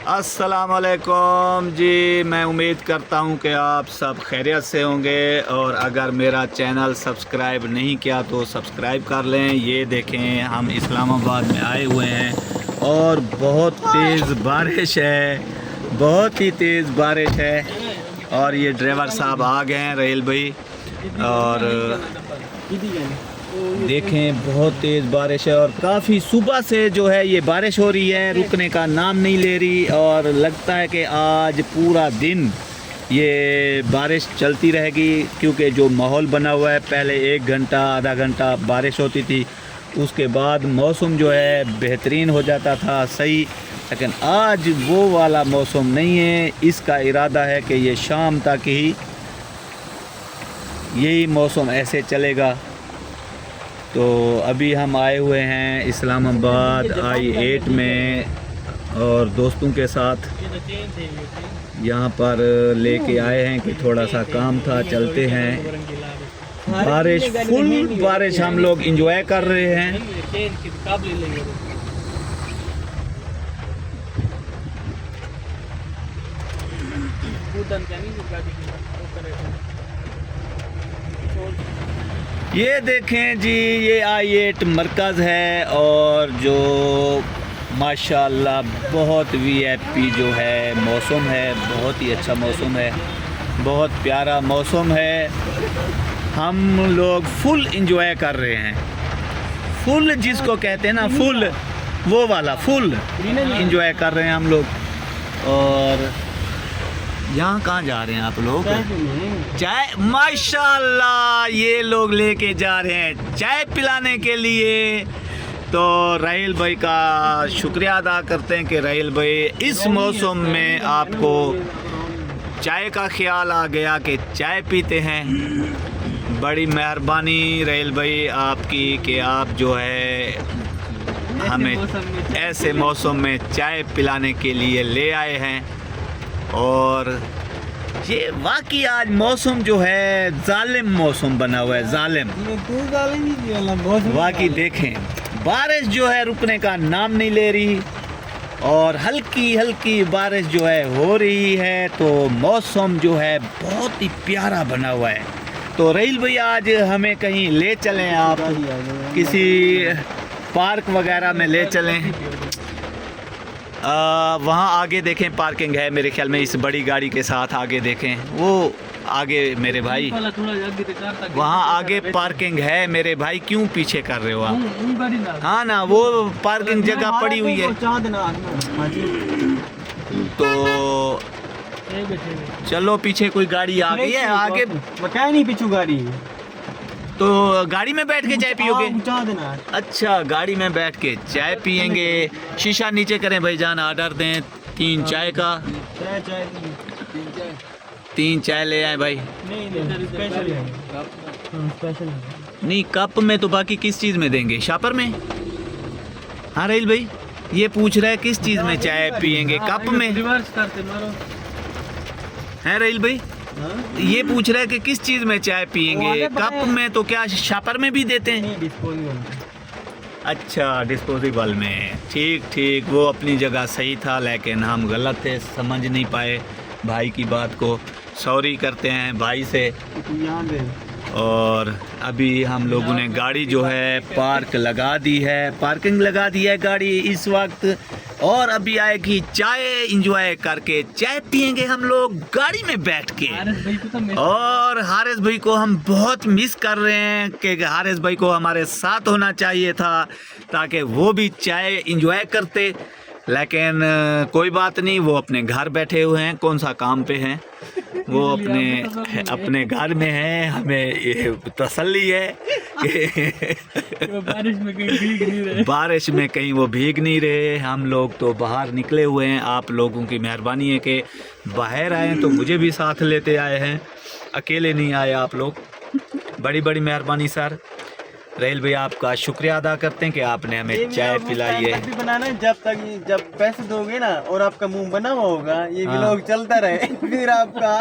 अस्सलाम वालेकुम जी। मैं उम्मीद करता हूँ कि आप सब खैरियत से होंगे, और अगर मेरा चैनल सब्सक्राइब नहीं किया तो सब्सक्राइब कर लें। ये देखें, हम इस्लामाबाद में आए हुए हैं और बहुत तेज़ बारिश है, बहुत ही तेज़ बारिश है। और ये ड्राइवर साहब आ गए हैं, राहिल भाई। और देखें, बहुत तेज़ बारिश है और काफ़ी सुबह से जो है ये बारिश हो रही है, रुकने का नाम नहीं ले रही। और लगता है कि आज पूरा दिन ये बारिश चलती रहेगी, क्योंकि जो माहौल बना हुआ है, पहले 1 घंटा आधा घंटा बारिश होती थी, उसके बाद मौसम जो है बेहतरीन हो जाता था, सही। लेकिन आज वो वाला मौसम नहीं है। इसका इरादा है कि ये शाम तक ही यही मौसम ऐसे चलेगा। तो अभी हम आए हुए हैं इस्लामाबाद I8 में, और दोस्तों के साथ यहाँ पर लेके आए हैं कि थोड़ा सा काम था, चलते हैं। बारिश, फुल बारिश, हम लोग एंजॉय कर रहे हैं। ये देखें जी, ये I8 मरकज़ है, और जो माशाल्लाह बहुत VIP जो है मौसम है, बहुत ही अच्छा मौसम है, बहुत प्यारा मौसम है। हम लोग फुल इंजॉय कर रहे हैं, फुल जिसको कहते हैं ना, फुल, वो वाला फुल इंजॉय कर रहे हैं हम लोग। और यहाँ कहाँ जा रहे हैं आप लोग? चाय, माशाल्लाह, ये लोग लेके जा रहे हैं चाय पिलाने के लिए। तो राहिल भाई का शुक्रिया अदा करते हैं कि राहिल भाई इस मौसम में आपको चाय का ख्याल आ गया कि चाय पीते हैं। बड़ी मेहरबानी राहिल भाई आपकी कि आप जो है हमें ऐसे मौसम में चाय पिलाने के लिए ले आए हैं। और ये वाकई आज मौसम जो है जालिम मौसम बना हुआ है, जालिम वाकई। देखें, बारिश जो है रुकने का नाम नहीं ले रही, और हल्की हल्की बारिश जो है हो रही है। तो मौसम जो है बहुत ही प्यारा बना हुआ है। तो राहिल भैया आज हमें कहीं ले चलें, आप किसी पार्क वगैरह में ले चलें। वहाँ आगे देखें पार्किंग है मेरे ख्याल में, इस बड़ी गाड़ी के साथ आगे देखें, वो आगे मेरे भाई, वहाँ आगे पार्किंग है मेरे भाई। क्यों पीछे कर रहे हो आप? हाँ ना, वो पार्किंग जगह पड़ी हुई है। तो चलो, पीछे कोई गाड़ी आ गई है, आगे बताया नहीं, पीछू गाड़ी। तो गाड़ी में बैठ के चाय पियोगे? अच्छा, गाड़ी में बैठ के चाय पियेंगे। शीशा नीचे करें भाईजान, ऑर्डर दें 3 चाय का। 3 चाय ले आए भाई। नहीं, कप में तो बाकी किस चीज़ में देंगे? शापर में? हाँ राहिल भाई, ये पूछ रहा है किस चीज़ में चाय पियेंगे, कप में? है राहिल भाई, ये पूछ रहा है कि किस चीज़ में चाय पियेंगे, कप में तो क्या शापर में भी देते हैं? अच्छा, डिस्पोजेबल में। ठीक ठीक, वो अपनी जगह सही था, लेकिन हम गलत थे, समझ नहीं पाए भाई की बात को। सॉरी करते हैं भाई से। और अभी हम लोगों ने गाड़ी जो है पार्क लगा दी है, पार्किंग लगा दी है गाड़ी इस वक्त। और अभी आएगी चाय, एंजॉय करके चाय पियेंगे हम लोग गाड़ी में बैठ के। और हारिस भाई को हम बहुत मिस कर रहे हैं कि हारिस भाई को हमारे साथ होना चाहिए था, ताकि वो भी चाय एंजॉय करते। लेकिन कोई बात नहीं, वो अपने घर बैठे हुए हैं, कौन सा काम पे हैं, वो अपने घर में हैं। हमें ये तसल्ली है कि बारिश में कहीं वो भीग नहीं रहे। हम लोग तो बाहर निकले हुए हैं, आप लोगों की मेहरबानी है कि बाहर आए, तो मुझे भी साथ लेते आए हैं, अकेले नहीं आए आप लोग। बड़ी बड़ी मेहरबानी सर। राहिल भाई आपका शुक्रिया अदा करते हैं कि आपने हमें चाय पिलाई है। बनाना जब पैसे दोगे ना और आपका मुंह बना हुआ होगा, ये व्लॉग चलता रहे, फिर आपका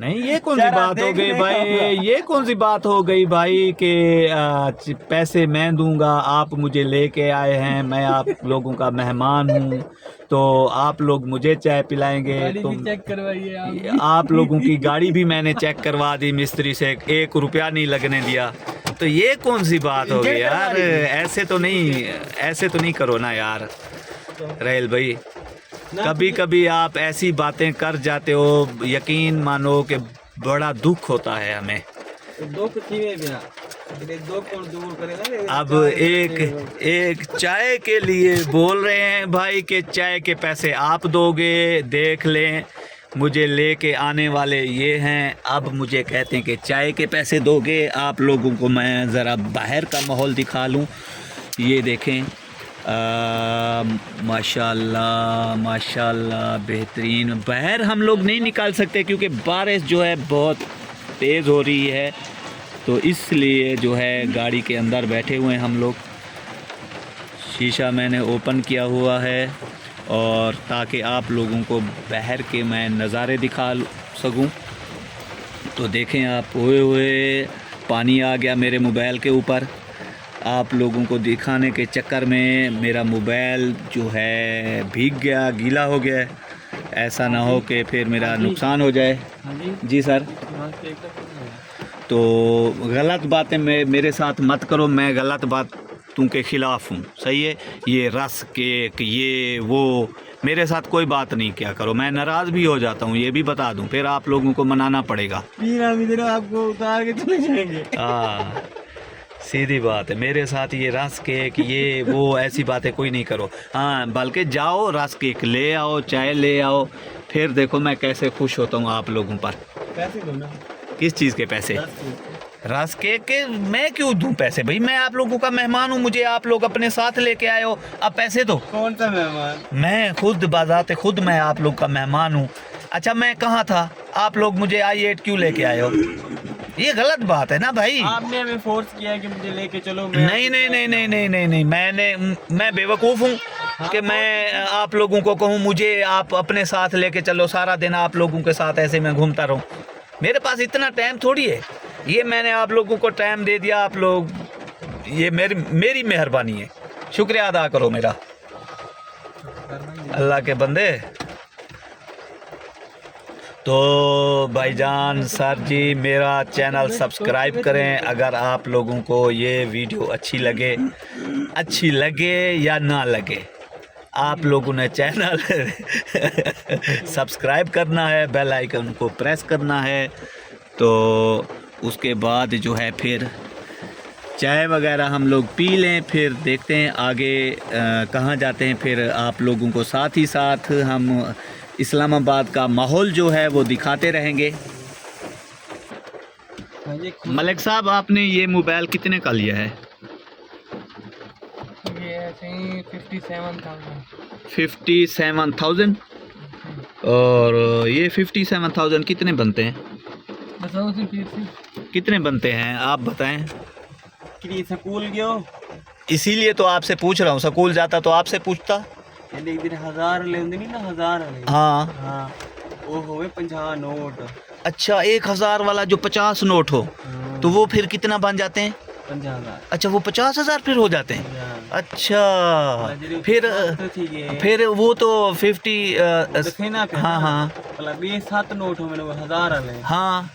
नहीं, ये कौन सी जरा बात हो गई देखने भाई, का। ये कौन सी बात हो गई भाई कि पैसे मैं दूंगा, आप मुझे लेके आए हैं, मैं आप लोगों का मेहमान हूँ, तो आप लोग मुझे चाय पिलाएंगे। तो चेक करवाइए आप लोगों की गाड़ी भी मैंने चेक करवा दी मिस्त्री से, 1 रुपया नहीं लगने दिया। तो ये कौन सी बात हो गई यार, ऐसे तो नहीं करो ना यार राहिल भाई। कभी कभी आप ऐसी बातें कर जाते हो, यकीन मानो कि बड़ा दुख होता है हमें। अब एक चाय के लिए बोल रहे हैं भाई कि चाय के पैसे आप दोगे, देख लें मुझे लेके आने वाले ये हैं, अब मुझे कहते हैं कि चाय के पैसे दोगे। आप लोगों को मैं ज़रा बाहर का माहौल दिखा लूँ। ये देखें, माशाल्लाह माशाल्लाह बेहतरीन। बाहर हम लोग नहीं निकाल सकते क्योंकि बारिश जो है बहुत तेज़ हो रही है, तो इसलिए जो है गाड़ी के अंदर बैठे हुए हैं हम लोग। शीशा मैंने ओपन किया हुआ है और ताकि आप लोगों को बाहर के मैं नज़ारे दिखा सकूं। तो देखें आप, ओए ओए पानी आ गया मेरे मोबाइल के ऊपर। आप लोगों को दिखाने के चक्कर में मेरा मोबाइल जो है भीग गया, गीला हो गया। ऐसा ना हो कि फिर मेरा नुकसान हो जाए। जी सर, तो गलत बातें मेरे साथ मत करो, मैं गलत बातों के ख़िलाफ़ हूँ, सही है। ये रस केक ये वो मेरे साथ कोई बात नहीं किया करो, मैं नाराज़ भी हो जाता हूँ, ये भी बता दूँ, फिर आप लोगों को मनाना पड़ेगा। आपको उतार के चले जाएंगे। हाँ, सीधी बात है, मेरे साथ ये रस केक ये वो ऐसी बातें कोई नहीं करो। हाँ, बल्कि जाओ रस केक ले आओ, चाय ले आओ, फिर देखो मैं कैसे खुश होता हूँ आप लोगों पर। पैसे दो ना। किस चीज़ के पैसे? रस केक के मैं क्यों दूं पैसे भाई, मैं आप लोगों का मेहमान हूँ, मुझे आप लोग अपने साथ लेके आए हो, अब पैसे दो। कौन सा मेहमान? मैं खुद बाज़ाते खुद मैं आप लोग का मेहमान हूँ। अच्छा, मैं कहाँ था, आप लोग मुझे I-8 क्यों लेके आए हो? ये गलत बात है ना भाई। आपने हमें फोर्स किया कि मुझे लेके चलो। नहीं, मैं बेवकूफ़ हूँ कि मैं आप लोगों को कहूँ मुझे आप अपने साथ लेके चलो, सारा दिन आप लोगों के साथ ऐसे मैं घूमता रहूँ। मेरे पास इतना टाइम थोड़ी है, ये मैंने आप लोगों को टाइम दे दिया, आप लोग, ये मेरी मेहरबानी है, शुक्रिया अदा करो मेरा, अल्लाह के बंदे। तो भाईजान सर जी, मेरा चैनल सब्सक्राइब करें अगर आप लोगों को ये वीडियो अच्छी लगे या ना लगे। आप लोगों ने चैनल सब्सक्राइब करना है, बेल आइकन को प्रेस करना है, तो उसके बाद जो है फिर चाय वगैरह हम लोग पी लें, फिर देखते हैं आगे कहाँ जाते हैं। फिर आप लोगों को साथ ही साथ हम इस्लामाबाद का माहौल जो है वो दिखाते रहेंगे। मलिक साहब, आपने ये मोबाइल कितने का लिया है? ये 57,000। 57,000। और ये 57,000 कितने बनते हैं? कितने बनते हैं आप बताएं। स्कूल गयो, इसीलिए तो आपसे पूछ रहा हूँ, स्कूल जाता तो आपसे पूछता। एक दिन 1000 लेंदे नहीं ना, 1000 वाले। हाँ हाँ, वो होवे 50 नोट। अच्छा, 1000 वाला जो 50 नोट हो, तो वो फिर कितना बन जाते हैं? 50,000। अच्छा, वो 50,000 फिर हो जाते हैं। अच्छा, फिर वो तो 50 हाँ हाँ 7 नोट हो मैंने 1000 वाले। हाँ,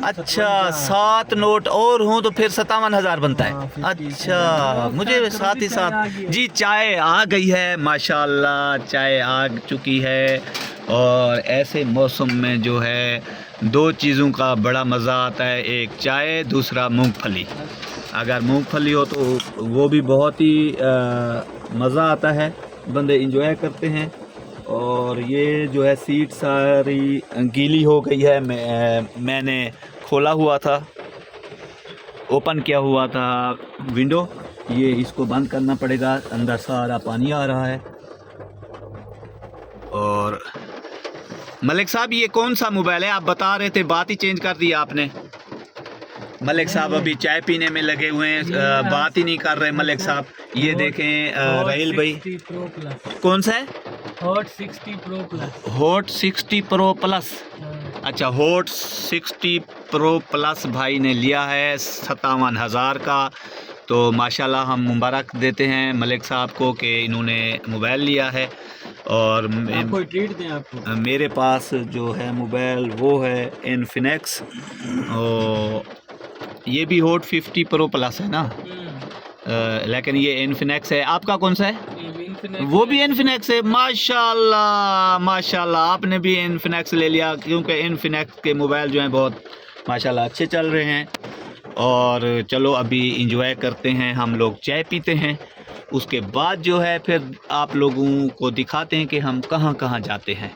अच्छा 7 नोट और हों तो फिर 57,000 बनता है। अच्छा, मुझे साथ ही साथ जी चाय आ गई है, माशाल्लाह चाय आ चुकी है। और ऐसे मौसम में जो है 2 चीज़ों का बड़ा मज़ा आता है, एक चाय, दूसरा मूंगफली। अगर मूंगफली हो तो वो भी बहुत ही मज़ा आता है, बंदे इंजॉय करते हैं। और ये जो है सीट सारी गीली हो गई है, मैंने खोला हुआ था, ओपन किया हुआ था विंडो, ये इसको बंद करना पड़ेगा, अंदर सारा पानी आ रहा है। और मलिक साहब, ये कौन सा मोबाइल है? आप बता रहे थे, बात ही चेंज कर दी आपने। मलिक साहब अभी चाय पीने में लगे हुए हैं, बात ही नहीं कर रहे मलिक साहब। ये देखें राहिल भाई, कौन सा है? Hot 60 pro plus. Hot 60 pro plus. अच्छा, हॉट 60 प्रो प्लस भाई ने लिया है 57,000 का। तो माशाल्लाह हम मुबारक देते हैं मलिक साहब को कि इन्होंने मोबाइल लिया है। और आप कोई ट्रीट दें आपको। मेरे पास जो है मोबाइल वो है इन्फिनिक्स, और ये भी हॉट 50 प्रो प्लस है ना, लेकिन ये इन्फिनिक्स है। आपका कौन सा है? वो भी इन्फिनिक्स है। माशाल्लाह माशाल्लाह, आपने भी इन्फिनिक्स ले लिया, क्योंकि इन्फिनिक्स के मोबाइल जो हैं बहुत माशाल्लाह अच्छे चल रहे हैं। और चलो अभी इंजॉय करते हैं, हम लोग चाय पीते हैं, उसके बाद जो है फिर आप लोगों को दिखाते हैं कि हम कहाँ कहाँ जाते हैं।